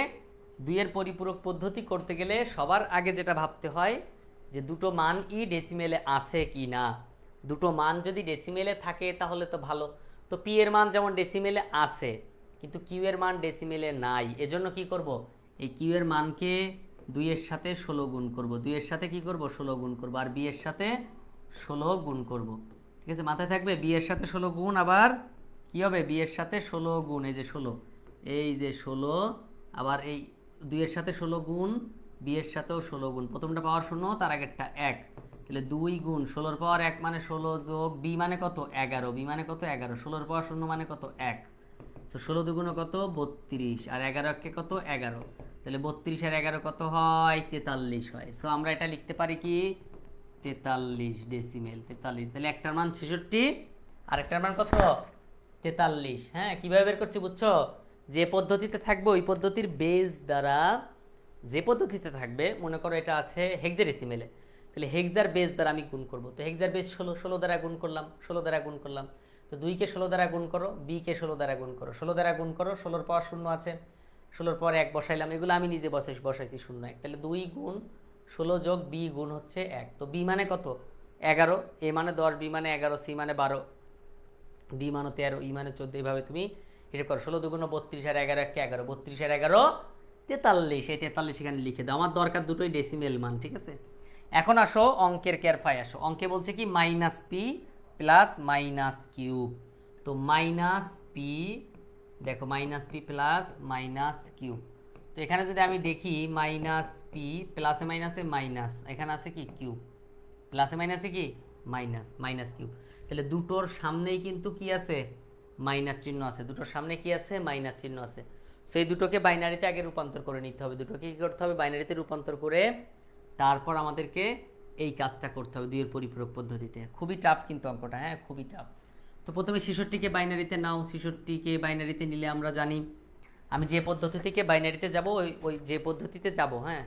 Speaker 1: 2 এর পরিপূরক পদ্ধতি করতে গেলে সবার আগে যেটা ভাবতে হয় যে দুটো মান ডেসিমেলে আছে কি না। দুটো মান যদি ডেসিমেলে থাকে তাহলে তো ভালো। তো পি এর মান যেমন ডেসিমেলে আছে কিন্তু কিউ এর মান ডেসিমেলে নাই, এজন্য কি করব, এই কিউ এর মানকে 2 এর সাথে 16 গুণ করব। 2 এর সাথে কি করব? 16 গুণ করব। আর বি এর সাথে 16 গুণ করব। ঠিক আছে, মাথায় থাকবে বি এর সাথে 16 গুণ। আবার কি হবে? বি এর সাথে 16 গুণ, এই যে 16, এই যে 16, আবার এই 2 এর সাথে 16 গুণ, বি এর সাথেও 16 গুণ। প্রথমটা পাওয়ার 0, তার আগেরটা 1, তাহলে 2 গুণ 16 এর পাওয়ার 1 মানে 16 যোগ বি মানে কত? 11। বি মানে কত? 11। 16 এর পাওয়ার 0 মানে কত? 1। তো 16 দুগুণ কত? 32। আর 11 কে কত? 11। তাহলে 32 আর 11 কত হয়? 43 হয়। সো আমরা এটা লিখতে পারি কি 43 ডেসিমেল। 43। তাহলে একটার মান 66 আর একটার মান কত? 43। হ্যাঁ, কিভাবে বের করছি বুঝছো? যে পদ্ধতিতে থাকবে ওই পদ্ধতির বেজ দ্বারা, যে পদ্ধতিতে থাকবে, মনে করো এটা আছে হেক্সাডেসিমেলে, তাহলে হেক্সার বেজ দ্বারা আমি গুণ করব। তো হেক্সার বেজ 16, 16 দ্বারা গুণ করলাম, 16 দ্বারা গুণ করলাম। তো 2 কে 16 দ্বারা গুণ করো, বি কে 16 দ্বারা গুণ করো, 16 দ্বারা গুণ করো, 16 এর পাওয়ার 0 আছে, 16 এর পরে 1 বসাইলাম। এগুলো আমি নিজে বসাইছি 0 1। তাহলে 2 গুণ 16 যোগ বি গুণ হচ্ছে 1। তো বি মানে কত? 11, এ মানে 10, বি মানে 11, সি মানে 12, ডি মানে 13, ই মানে 14। এইভাবে তুমি হিসেব করো। 16 দুগুণ 32 আর 11 1 11, 32 আর 11 43। এই 43 এখানে লিখে দাও। আমার দরকার দুটোই ডেসিমেল মান। ঠিক আছে, এখন আসো অঙ্কের ক্যারফায় আসো। অঙ্কে বলছে কি -p প্লাস -কিউব। তো -p, দেখো -p প্লাস -কিউব। তো এখানে যদি আমি দেখি -p প্লাসে মাইনাসে মাইনাস, এখানে আছে কি কিউব, প্লাসে মাইনাসে কি মাইনাস কিউব। তাহলে দুটোর সামনেই কিন্তু কি আছে? মাইনাস চিহ্ন আছে। দুটোর সামনে কি আছে? মাইনাস চিহ্ন আছে। সেই দুটোকে বাইনারিতে আগে রূপান্তর করে নিতে হবে। দুটোকে কি করতে হবে? বাইনারিতে রূপান্তর করে তারপর আমাদেরকে এই কাজটা করতে হবে 2 এর পরিপূরক পদ্ধতিতে। খুবই টাফ কিন্তু অঙ্কটা, হ্যাঁ খুবই টাফ। তো প্রথমে 66কে বাইনারিতে নাও। 66কে বাইনারিতে নিলে আমরা জানি আমি যে পদ্ধতি থেকে বাইনারিতে যাব ওই যে পদ্ধতিতে যাব, হ্যাঁ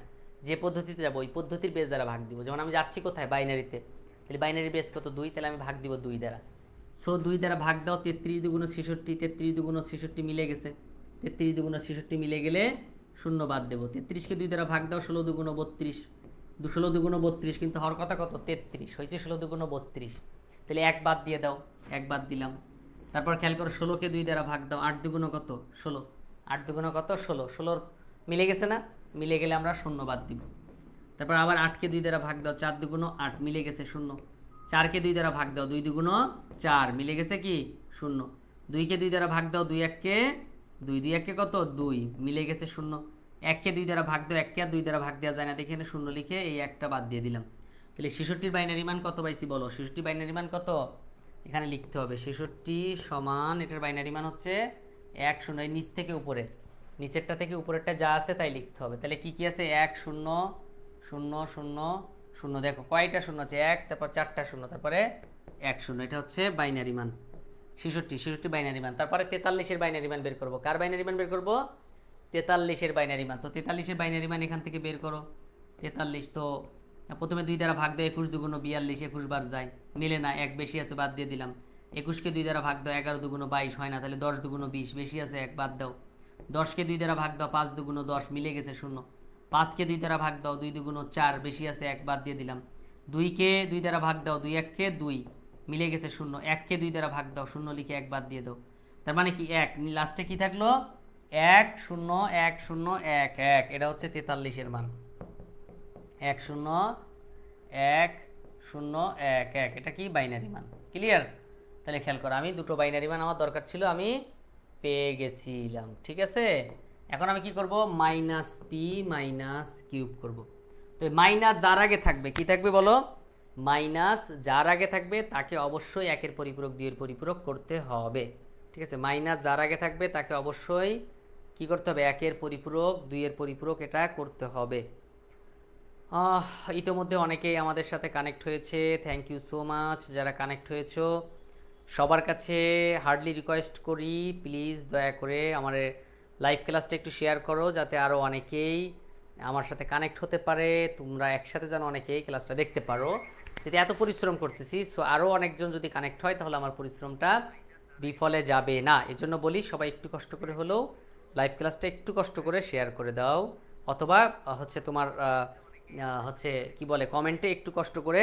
Speaker 1: যে পদ্ধতিতে যাব ওই পদ্ধতির বেস দ্বারা ভাগ দিব। যেমন আমি যাচ্ছি কোথায়? বাইনারিতে। তাহলে বাইনারি বেস কত? 2, তাহলে আমি ভাগ দিব 2 দ্বারা। সো 2 দ্বারা ভাগ দাও। 33 দুগুণ 66, 33 দুগুণ 66 মিলে গেছে। 33 দুগুণ 66 মিলে গেলে 0 বাদ দেবো। 33কে 2 দ্বারা ভাগ দাও। 16 দুগুণ 32, 16 দুগুণ 32, কিন্তু হওয়ার কথা কত? 33 হয়েছে। 16 দুগুণ 32, তাহলে 1 বাদ দিয়ে দাও। 1 বাদ দিলাম। তারপর খেয়াল করো 16কে 2 দ্বারা ভাগ দাও। 8 দুগুণ কত? 16, 8 দুগুণ কত? 16, 16 মিলে গেছে না? মিলে গেলে আমরা 0 বাদ দিব। তারপর আবার 8কে 2 দ্বারা ভাগ দাও। 4 দুগুণ 8, মিলে গেছে 0। 4কে 2 দ্বারা ভাগ দাও। 2 দুগুণ 4, মিলে গেছে কি? 0। 2কে 2 দ্বারা ভাগ দাও। 2 1কে 2, 2 1কে কত? 2, মিলে গেছে 0। 1কে 2 দ্বারা ভাগ দাও। 1কে আর 2 দ্বারা ভাগ দেওয়া যায় না, দেখে এখানে 0 লিখে এই একটা বাদ দিয়ে দিলাম। তাহলে 66 বাইনারি মান কত পাইছি বলো? 66 বাইনারি মান কত? এখানে লিখতে হবে 66 সমান, এটার বাইনারি মান হচ্ছে 1 0। এই নিচ থেকে উপরে, নিচেরটা থেকে উপরেরটা যা আছে তাই লিখতে হবে। তাহলে কি কি আছে? 1 0 0 0 0। দেখো কয়টা 0 আছে? 1, তারপর 4টা 0, তারপরে 1 0। এটা হচ্ছে বাইনারি মান 66 বাইনারি মান। তারপরে 43 এর বাইনারি মান বের করব। কার বাইনারি মান বের করব? 43 এর বাইনারি মান। তো 43 এর বাইনারি মান এখান থেকে বের করো। 43, তো প্রথমে 2 দ্বারা ভাগ দাও। 21 দুগুণ 42, 21 বার যায়, মিলে না, 1 বেশি আছে, বাদ দিয়ে দিলাম। 21কে 2 দ্বারা ভাগ দাও। 11 দুগুণ 22, হয় না, তাহলে 10 দুগুণ 20, বেশি আছে, 1 বাদ দাও। 10কে 2 দ্বারা ভাগ দাও। 5 দুগুণ 10, মিলে গেছে 0। 5কে 2 দ্বারা ভাগ দাও। 2 দুগুণ 4, বেশি আছে, 1 বাদ দিয়ে দিলাম। 2কে 2 দ্বারা ভাগ দাও। 2 1কে 2, মিলে গেছে 0। 1কে 2 দ্বারা ভাগ দাও। 0 লিখে 1 বাদ দিয়ে দাও। তার মানে কি 1, লাস্টে কি থাকলো? 1 0 1 0 1 1। এটা হচ্ছে 43 এর মান। 1 0 1 0 1 1। এটা কি? বাইনারি মান। ক্লিয়ার? তাহলে খেয়াল করো, আমি দুটো বাইনারি মান আমার দরকার ছিল, আমি পেয়ে গেছিলাম। ঠিক আছে, এখন আমি কি করব? -p কিউব করব। তো মাইনাস যার আগে থাকবে কি থাকবে বলো? মাইনাস যার আগে থাকবে তাকে অবশ্যই 1 এর পরিপূরক 2 এর পরিপূরক করতে হবে। ঠিক আছে, মাইনাস যার আগে থাকবে তাকে অবশ্যই কি করতে হবে? 1 এর পরিপূরক 2 এর পরিপূরক এটা করতে হবে। ইতিমধ্যে অনেকেই আমাদের সাথে কানেক্ট হয়েছে, থ্যাংক ইউ সো মাচ যারা কানেক্ট হয়েছো। সবার কাছে হার্ডলি রিকোয়েস্ট করি, প্লিজ দয়া করে আমার লাইভ ক্লাসটা একটু শেয়ার করো, যাতে আরও অনেকেই আমার সাথে কানেক্ট হতে পারে, তোমরা একসাথে যেন অনেকেই ক্লাসটা দেখতে পারো। যদি এত পরিশ্রম করতেছি, সো আরও অনেকজন যদি কানেক্ট হয় তাহলে আমার পরিশ্রমটা বিফলে যাবে না। এজন্য বলি সবাই একটু কষ্ট করে হলেও লাইভ ক্লাসটা একটু কষ্ট করে শেয়ার করে দাও, অথবা হচ্ছে তোমার হচ্ছে কি বলে কমেন্টে একটু কষ্ট করে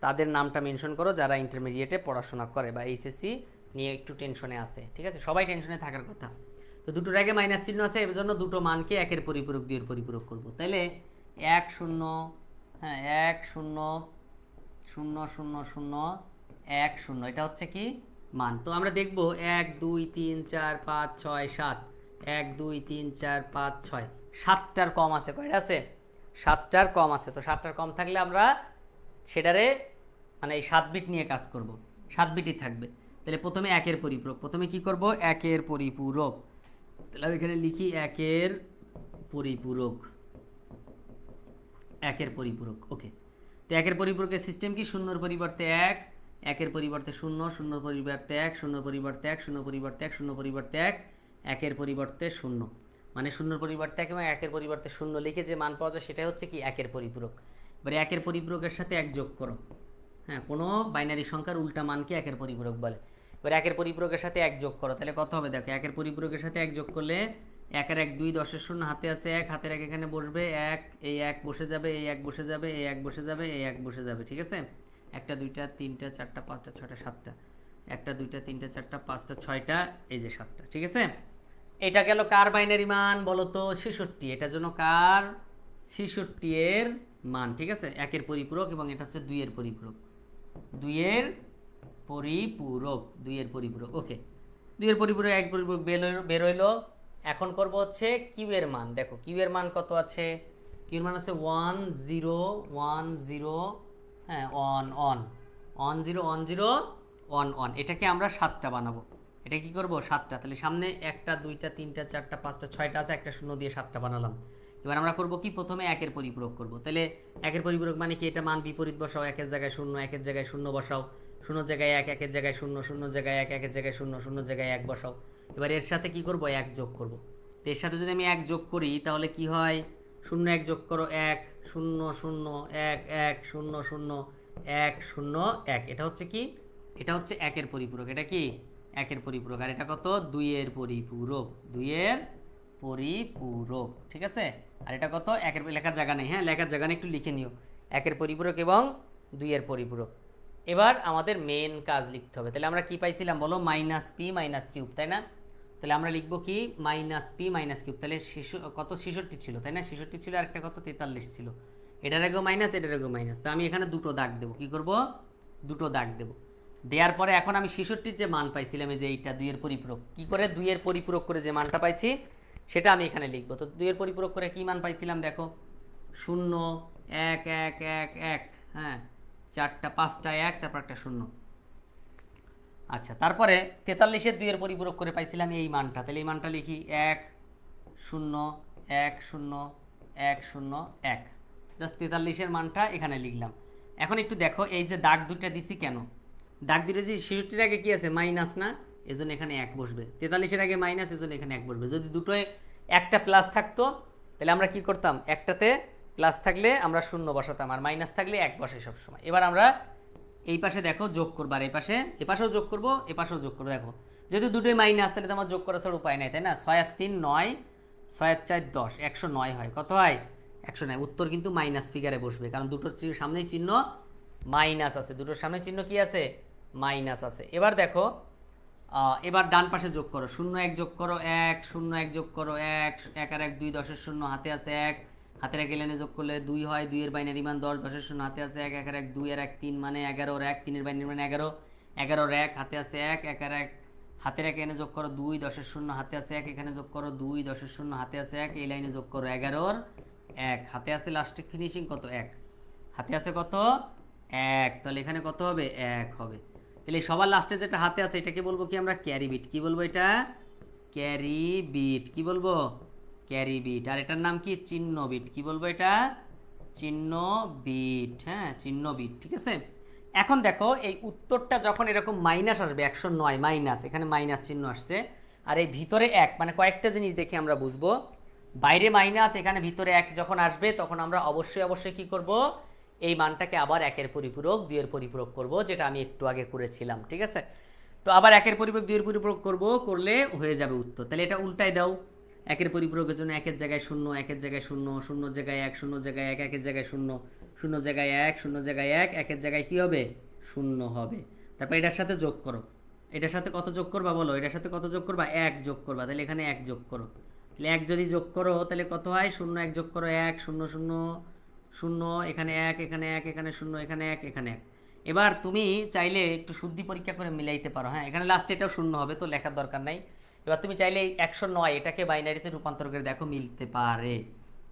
Speaker 1: তাদের নামটা মেনশন করো যারা ইন্টারমিডিয়েটে পড়াশোনা করে বা এইচএসসি নিয়ে একটু টেনশনে আছে। ঠিক আছে, সবাই টেনশনে থাকার কথা। তো দুটোর আগে মাইনাস চিহ্ন আছে, এর জন্য দুটো মানকে একের পরিপূরক দুইয়ের পরিপূরক করব। তাইলে 1 0, হ্যাঁ 1 0 0 0 0 1 0, এটা হচ্ছে কি মান। তো আমরা দেখব 1 2 3 4 5 6 7, 1 2 3 4 5 6, 7টার কম আছে। কয়টা আছে? 7টার কম আছে। তো 7টার কম থাকলে আমরা সেটারে মানে এই 7 বিট নিয়ে কাজ করব, 7 বিটই থাকবে। তাহলে প্রথমে একের পরিপূরক, প্রথমে কি করব একের পরিপূরক। তাহলে আমি এখানে লিখি একের পরিপূরক, একের পরিপূরক। ওকে, তো একের পরিপূরকের সিস্টেম কি? শূন্যর পরিবর্তে 1, একের পরিবর্তে 0, 0 পরিবর্তে 1, 0 পরিবর্তে 1, 0 পরিবর্তে 1, 0 পরিবর্তে 1, একের পরিবর্তে 0, মানে 0 পরিবর্তে 1 এবং একের পরিবর্তে 0 লিখে যে মান পাওয়া যায় সেটাই হচ্ছে কি একের পরিপূরক। এবারে একের পরিপূরকের সাথে 1 যোগ করো। হ্যাঁ, কোনো বাইনারি সংখ্যার উল্টা মানকে একের পরিপূরক বলে। এবার একের পরিপূরকের সাথে 1 যোগ করো, তাহলে কত হবে দেখো। একের পরিপূরকের সাথে 1 যোগ করলে 1 আর 1 2, 10 0, হাতে আছে 1, হাতের 1 এখানে বসবে 1, এই 1 বসে যাবে, এই 1 বসে যাবে, এই 1 বসে যাবে, এই 1 বসে যাবে। ঠিক আছে, 1টা 2টা 3টা 4টা 5টা 6টা 7টা, 1টা 2টা 3টা 4টা 5টা 6টা, এই যে 7টা। ঠিক আছে, এটা গেল কার বাইনারি মান বলো তো? 66। এটার জন্য কার? 66 এর মান। ঠিক আছে, একের পরিপূরক এবং এটা হচ্ছে 2 এর পরিপূরক, 2 এর পরিপূরক, 2 এর পরিপূরক। ওকে, 2 এর পরিপূরক, এক পরিপূরক বের হইলো। এখন করব হচ্ছে কিউ এর মান। দেখো কিউ এর মান কত আছে? কিউ এর মান আছে 1 0 1 0, হ্যাঁ 1 1 1 0 1 0 1 1। এটাকে আমরা 7টা বানাবো। এটা কি করব? 7টা। তাহলে সামনে 1টা 2টা 3টা 4টা 5টা 6টা আছে, একটা শূন্য দিয়ে 7টা বানালাম। এবার আমরা করব কি? প্রথমে একের পরিপূরক করব। তাহলে একের পরিপূরক মানে কি? এটা মান বিপরীত বসাও, একের জায়গায় 0, একের জায়গায় 0 বসাও, 0 জায়গায় 1, একের জায়গায় 0, 0 জায়গায় 1, একের জায়গায় 0, 0 জায়গায় 1 বসাও। এবার এর সাথে কি করব? 1 যোগ করব। তো এর সাথে যদি আমি 1 যোগ করি তাহলে কি হয়? 0 1 যোগ করো 1 0 0 1 1 0 0 1 0 1। এটা হচ্ছে কি? এটা হচ্ছে একের পরিপূরক। এটা কি? একের পরিপূরক। আর এটা কত? 2 এর পরিপূরক, 2 এর পরিপূরক। ঠিক আছে, আর এটা কত? একের লেখার জায়গা নেই, হ্যাঁ লেখার জায়গা নেই, একটু লিখে নিও। একের পরিপূরক এবং 2 এর পরিপূরক। এবার আমাদের মেন কাজ লিখতে হবে। তাহলে আমরা কি পাইছিলাম বলো? মাইনাস পি মাইনাস কিউব, তাই না? তাহলে আমরা লিখবো কি? Minus P minus cube. তাহলে কত? 66 ছিল, তাই না? 66 ছিল, আর একটা কত? 43 ছিল। এটার আগেও মাইনাস, এটার আগেও মাইনাস। তো আমি এখানে দুটো দাগ দেবো। কি করব? দুটো দাগ দেবো। দেওয়ার পরে এখন আমি 66 যে মান পাইছিলাম, এই যে এইটা 2 এর পরিপূরক, কি করে 2 এর পরিপূরক করে যে মানটা পাইছি সেটা আমি এখানে লিখবো। তো 2 এর পরিপূরক করে কি মান পাইছিলাম দেখো? 0 1 1 1 1, হ্যাঁ 4টা 5টা 1, তারপর একটা 0। আচ্ছা, তারপরে 43 এর 2 এর পরিপূরক করে পাইছিলাম এই মানটা। তাহলে এই মানটা লিখি 1 0 1 0 1 0 1, জাস্ট 43 এর মানটা এখানে লিখলাম। এখন একটু দেখো এই যে দাগ দুটো দিছি কেন? দাগ দুটো যে 66 এর আগে কি আছে? মাইনাস না, এজন্য এখানে 1 বসবে। 43 এর আগে মাইনাস, এজন্য এখানে 1 বসবে। যদি দুটোয় একটা প্লাস থাকতো তাহলে আমরা কি করতাম? একটাতে প্লাস থাকলে আমরা 0 বসাতাম, আর মাইনাস থাকলে 1 বসাই সবসময়। এবার আমরা এই পাশে দেখো যোগ করবো, আর এই পাশে এপাশেও যোগ করবো, এপাশেও যোগ করবো। দেখো যেহেতু দুটোই মাইনাস, তাহলে তো আমার যোগ করার ছাড়া উপায় নাই, তাই না? 6 আর 3 9, 6 আর 4 10, 109 হয়। কত হয়? 109। উত্তর কিন্তু মাইনাস ফিগারে বসবে, কারণ দুটোর সামনে চিহ্ন মাইনাস আছে, দুটোর সামনে চিহ্ন কি আছে? মাইনাস আছে। এবার দেখো এবার ডান পাশে যোগ করো। 0 1 যোগ করো 1, 0 1 যোগ করো 1, 1 আর 1 2, 10 এর 0, হাতে আছে 1, হাতের 1 এলেনে যোগ করলে 2 হয়, 2 এর বাইনারি মান 10, 10 এর 0, হাতে আছে 1, 1 আর 1 2 আর 1 3, মানে 11 আর 1, 3 এর বাইনারি মান 11, 11 আর 1, হাতে আছে 1, 1 আর 1, হাতের 1 এনে যোগ করো 2, 10 এর 0, হাতে আছে 1, এখানে যোগ করো 2, 10 এর 0, হাতে আছে 1, এই লাইনে যোগ করো 11 আর 1, হাতে আছে লাস্টে ফিনিশিং কত? 1, হাতে আছে কত? 1। তাহলে এখানে কত হবে? 1 হবে। তাহলে সবার লাস্টে যেটা হাতে আছে এটাকে বলবো কি আমরা? Carry bit. কি বলবো এটা? Carry bit. কি বলবো? Carry bit. আর এটার নাম কি? চিহ্ন বিট। কি বলবো এটা? চিহ্ন বিট। হ্যাঁ, চিহ্ন বিট। ঠিক আছে, এখন দেখো এই উত্তরটা যখন এরকম মাইনাস আসবে 109 মাইনাস, এখানে মাইনাস চিহ্ন আসছে, আর এই ভিতরে 1, মানে কয়েকটা জিনিস দেখে আমরা বুঝবো, বাইরে মাইনাস এখানে ভিতরে 1 যখন আসবে তখন আমরা অবশ্যই কি করব, এই মানটাকে আবার 1-এর পরিপূরক 2-এর পরিপূরক করব, যেটা আমি একটু আগে করেছিলাম। ঠিক আছে, তো আবার 1-এর পরিপূরক 2-এর পরিপূরক করলে হয়ে যাবে উত্তর। তাহলে এটা উল্টাই দাও, 1-এর পরিপূরকের জন্য 1-এর জায়গায় 0, 1-এর জায়গায় 0, 0 জায়গায় 1, 0 জায়গায় 1, 1-এর জায়গায় 0, 0 জায়গায় 1, 0 জায়গায় 1, 1-এর জায়গায় কি হবে, 0 হবে। তারপর এটার সাথে যোগ করো, এটার সাথে কত যোগ করবা বলো, এটার সাথে কত যোগ করবা, 1 যোগ করবা। তাহলে এখানে 1 যোগ করো, তাহলে 1 যদি যোগ করো তাহলে কত হয়, 0 1 যোগ করো 1, 0 0 0, এখানে 1, এখানে 1, এখানে 0, এখানে 1, এখানে 1। এবার তুমি চাইলে একটু শুদ্ধি পরীক্ষা করে মিলাইতে পারো, হ্যাঁ এখানে লাস্টে এটাও 0 হবে, তো লেখার দরকার নাই। এবার তুমি চাইলে 109 এটাকে বাইনারিতে রূপান্তর করে দেখো মিলতে পারে,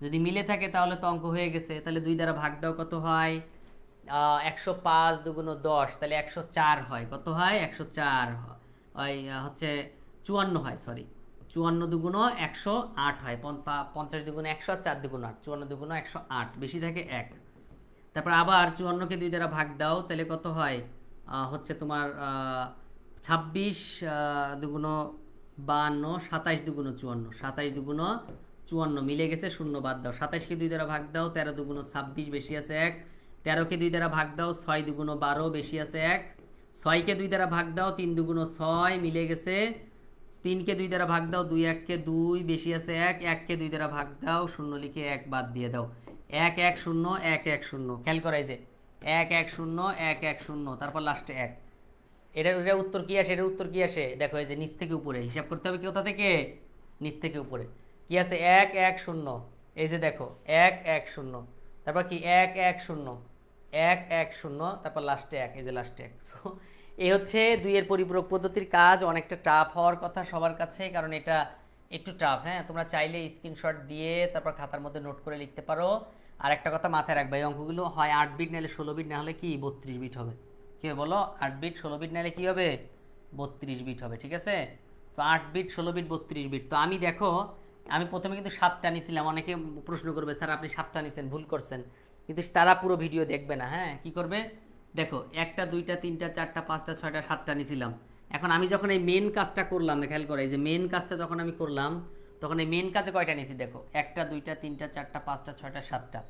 Speaker 1: যদি মিলে থাকে তাহলে তো অঙ্ক হয়ে গেছে। তাহলে 2 দ্বারা ভাগ দাও, কত হয়, 105 দুগুণ 10, তাহলে 104 হয়, কত হয়, 104 হয়, হচ্ছে 54 হয়, সরি 54 দুগুণ 108 হয়, 50 দুগুণ 100, 4 দুগুণ 8, 54 দুগুণ 108, বেশি থাকে 1। তারপর আবার 54কে 2 দ্বারা ভাগ দাও, তাহলে কত হয়, হচ্ছে তোমার 26 দুগুণ 52, 27 দুগুণ 54, 27 দুগুণ 54 মিলে গেছে, 0 বাদ দাও। 27কে 2 দ্বারা ভাগ দাও, 13 দুগুণ 26, বেশি আছে 1। 13কে 2 দ্বারা ভাগ দাও, 6 দুগুণ 12, বেশি আছে 1। 6কে 2 দ্বারা ভাগ দাও, 3 দুগুণ 6, মিলে গেছে। 3কে 2 দ্বারা ভাগ দাও, 2 1-কে 2, বেশি আছে 1। 1কে 2 দ্বারা ভাগ দাও, 0 লিখে 1 বাদ দিয়ে দাও। 1 1 0 1 1 0, খেয়াল করাই যে 1 1 0 1 1 0, তারপর লাস্টে 1। এটার উত্তর কি আসে, এটার উত্তর কি আসে দেখো, এই যে নিচ থেকে উপরে হিসাব করতে হবে, কোথা থেকে, নিচ থেকে উপরে কি আছে, 1 1 0, এই যে দেখো 1 1 0, তারপর কি 1 1 0 1 1 0, তারপর লাস্টে 1, এই যে লাস্টে 1। সো এই হচ্ছে 2-এর পরিপূরক পদ্ধতির কাজ। অনেকটা টাফ হওয়ার কথা সবার কাছে, কারণ এটা একটু টাফ। হ্যাঁ, তোমরা চাইলে স্ক্রিনশট দিয়ে তারপর খাতার মধ্যে নোট করে লিখতে পারো। আর একটা কথা মাথায় রাখবে, এই অঙ্কগুলো হয় 8 বিট নাহলে 16 বিট, না হলে কি 32 বিট হবে। কি হবে বলো, 8 বিট 16 বিট নাহলে কি হবে, 32 বিট হবে। ঠিক আছে, তো 8 বিট 16 বিট 32 বিট। তো আমি দেখো, আমি প্রথমে কিন্তু 7টা নিয়েছিলাম, অনেকে প্রশ্ন করবে স্যার আপনি 7টা নিয়েছেন, ভুল করছেন, কিন্তু তারা পুরো ভিডিও দেখবে না। হ্যাঁ, কি করবে দেখো, 1টা 2টা 3টা 4টা 5টা 6টা 7টা নিয়েছিলাম। এখন আমি যখন এই মেন কাজটা করলাম, খেয়াল করে, এই যে মেন কাজটা যখন আমি করলাম, তখন এই মেন কাজে কয়টা নিয়েছি দেখো, 1টা 2টা 3টা 4টা 5টা 6টা 7টা,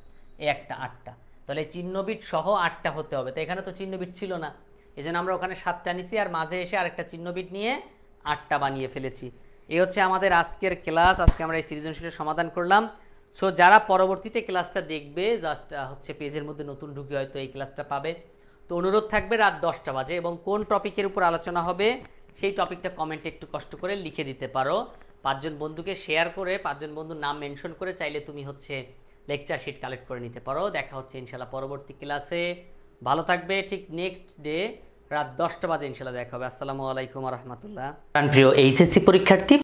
Speaker 1: এই একটা 8টা, তাহলে চিহ্ন বিট সহ 8টা হতে হবে। তো এখানে তো চিহ্ন বিট ছিল না, এই জন্য আমরা ওখানে 7টা নিছি, আর মাঝে এসে আরেকটা চিহ্ন বিট নিয়ে 8টা বানিয়ে ফেলেছি। এই হচ্ছে আমাদের আজকের ক্লাস। আজকে আমরা এই সৃজনশীলের সমাধান করলাম। সো যারা পরবর্তীতে ক্লাসটা দেখবে, জাস্ট হচ্ছে পেজের মধ্যে নতুন ঢুকে হয়তো এই ক্লাসটা পাবে। তো অনুরোধ থাকবে রাত 10টা বাজে, এবং কোন টপিকের উপর আলোচনা হবে সেই টপিকটা কমেন্টে একটু কষ্ট করে লিখে দিতে পারো। 5 জন বন্ধুকে শেয়ার করে, 5 জন বন্ধুর নাম মেনশন করে চাইলে তুমি হচ্ছে লেকচার শিট কালেক্ট করে নিতে পারো। দেখা হচ্ছে ইনশাল্লাহ পরবর্তী ক্লাসে। ভালো থাকবে। ঠিক নেক্সট ডে রাত 10টা বাজে ইনশাল্লাহ দেখা হবে। আসসালামু আলাইকুম রহমতুল্লাহ। প্রিয় এইচএসসি পরীক্ষার্থী,